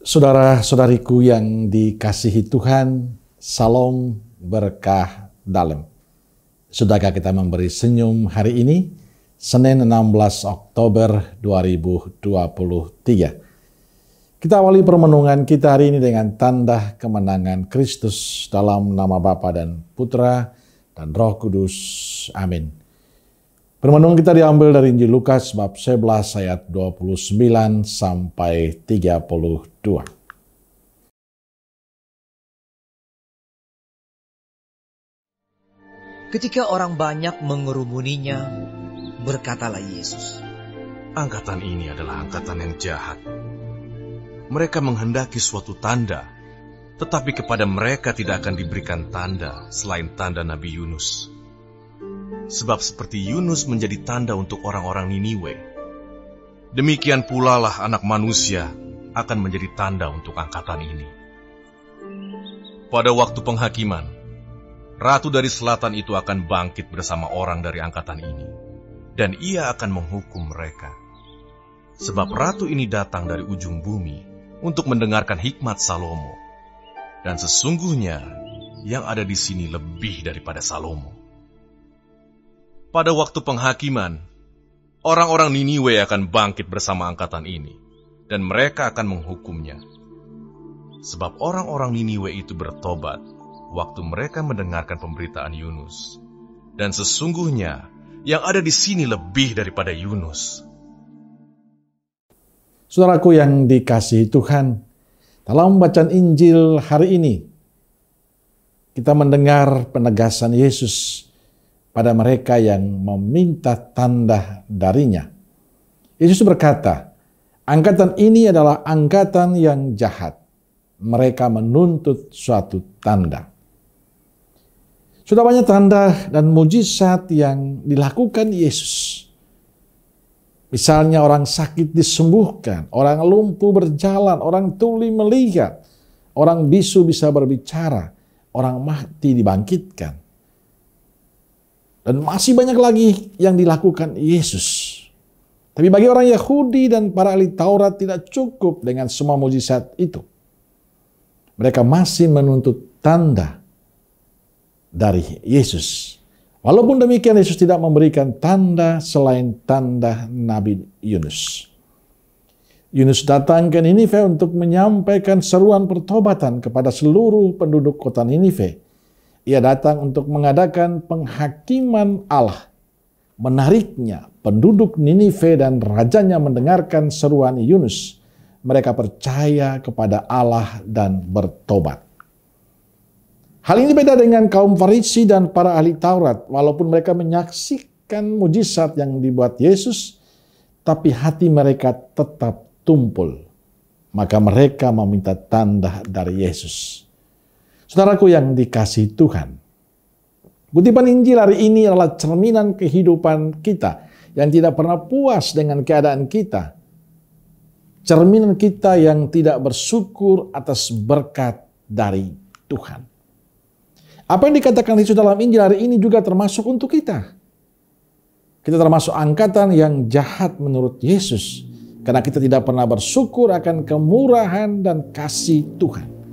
Saudara-saudariku yang dikasihi Tuhan, salam berkah dalam. Sudahkah kita memberi senyum hari ini, Senin 16 Oktober 2023. Kita awali permenungan kita hari ini dengan tanda kemenangan Kristus dalam nama Bapa dan Putra dan Roh Kudus. Amin. Permenungan kita diambil dari Injil Lukas bab 11 ayat 29 sampai 32. Ketika orang banyak mengerumuninya, berkatalah Yesus, "Angkatan ini adalah angkatan yang jahat. Mereka menghendaki suatu tanda, tetapi kepada mereka tidak akan diberikan tanda selain tanda Nabi Yunus. Sebab seperti Yunus menjadi tanda untuk orang-orang Niniwe, demikian pula lah Anak Manusia akan menjadi tanda untuk angkatan ini. Pada waktu penghakiman, Ratu dari Selatan itu akan bangkit bersama orang dari angkatan ini, dan ia akan menghukum mereka. Sebab Ratu ini datang dari ujung bumi untuk mendengarkan hikmat Salomo, dan sesungguhnya yang ada di sini lebih daripada Salomo. Pada waktu penghakiman, orang-orang Niniwe akan bangkit bersama angkatan ini, dan mereka akan menghukumnya. Sebab orang-orang Niniwe itu bertobat waktu mereka mendengarkan pemberitaan Yunus, dan sesungguhnya yang ada di sini lebih daripada Yunus." Saudaraku yang dikasihi Tuhan, dalam bacaan Injil hari ini, kita mendengar penegasan Yesus pada mereka yang meminta tanda darinya. Yesus berkata, angkatan ini adalah angkatan yang jahat. Mereka menuntut suatu tanda. Sudah banyak tanda dan mujizat yang dilakukan Yesus. Misalnya orang sakit disembuhkan, orang lumpuh berjalan, orang tuli melihat, orang bisu bisa berbicara, orang mati dibangkitkan. Dan masih banyak lagi yang dilakukan Yesus. Tapi bagi orang Yahudi dan para ahli Taurat tidak cukup dengan semua mujizat itu. Mereka masih menuntut tanda dari Yesus. Walaupun demikian, Yesus tidak memberikan tanda selain tanda Nabi Yunus. Yunus datang ke Ninive untuk menyampaikan seruan pertobatan kepada seluruh penduduk kota Ninive. Ia datang untuk mengadakan penghakiman Allah. Menariknya, penduduk Ninive dan rajanya mendengarkan seruan Yunus. Mereka percaya kepada Allah dan bertobat. Hal ini beda dengan kaum Farisi dan para ahli Taurat. Walaupun mereka menyaksikan mujizat yang dibuat Yesus, tapi hati mereka tetap tumpul. Maka mereka meminta tanda dari Yesus. Saudaraku yang dikasihi Tuhan, kutipan Injil hari ini adalah cerminan kehidupan kita yang tidak pernah puas dengan keadaan kita. Cerminan kita yang tidak bersyukur atas berkat dari Tuhan. Apa yang dikatakan Yesus dalam Injil hari ini juga termasuk untuk kita. Kita termasuk angkatan yang jahat menurut Yesus, karena kita tidak pernah bersyukur akan kemurahan dan kasih Tuhan.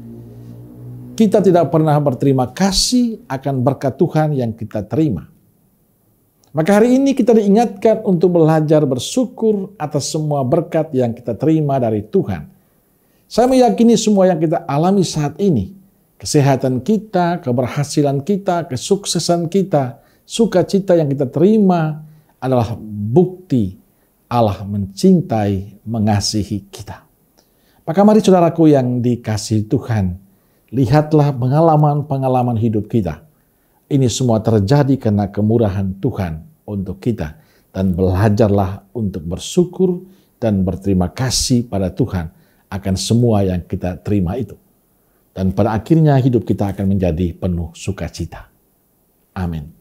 Kita tidak pernah berterima kasih akan berkat Tuhan yang kita terima. Maka hari ini kita diingatkan untuk belajar bersyukur atas semua berkat yang kita terima dari Tuhan. Saya meyakini semua yang kita alami saat ini, kesehatan kita, keberhasilan kita, kesuksesan kita, sukacita yang kita terima adalah bukti Allah mencintai, mengasihi kita. Maka mari saudaraku yang dikasihi Tuhan, lihatlah pengalaman-pengalaman hidup kita. Ini semua terjadi karena kemurahan Tuhan untuk kita. Dan belajarlah untuk bersyukur dan berterima kasih pada Tuhan akan semua yang kita terima itu. Dan pada akhirnya hidup kita akan menjadi penuh sukacita. Amin.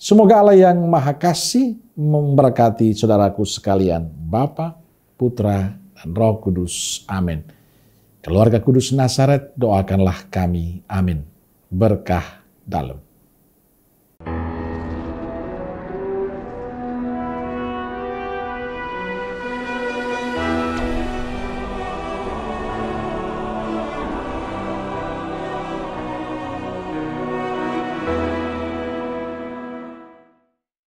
Semoga Allah yang Maha Kasih memberkati saudaraku sekalian, Bapa, Putra, dan Roh Kudus. Amin. Keluarga Kudus Nazaret, doakanlah kami. Amin. Berkah dalam.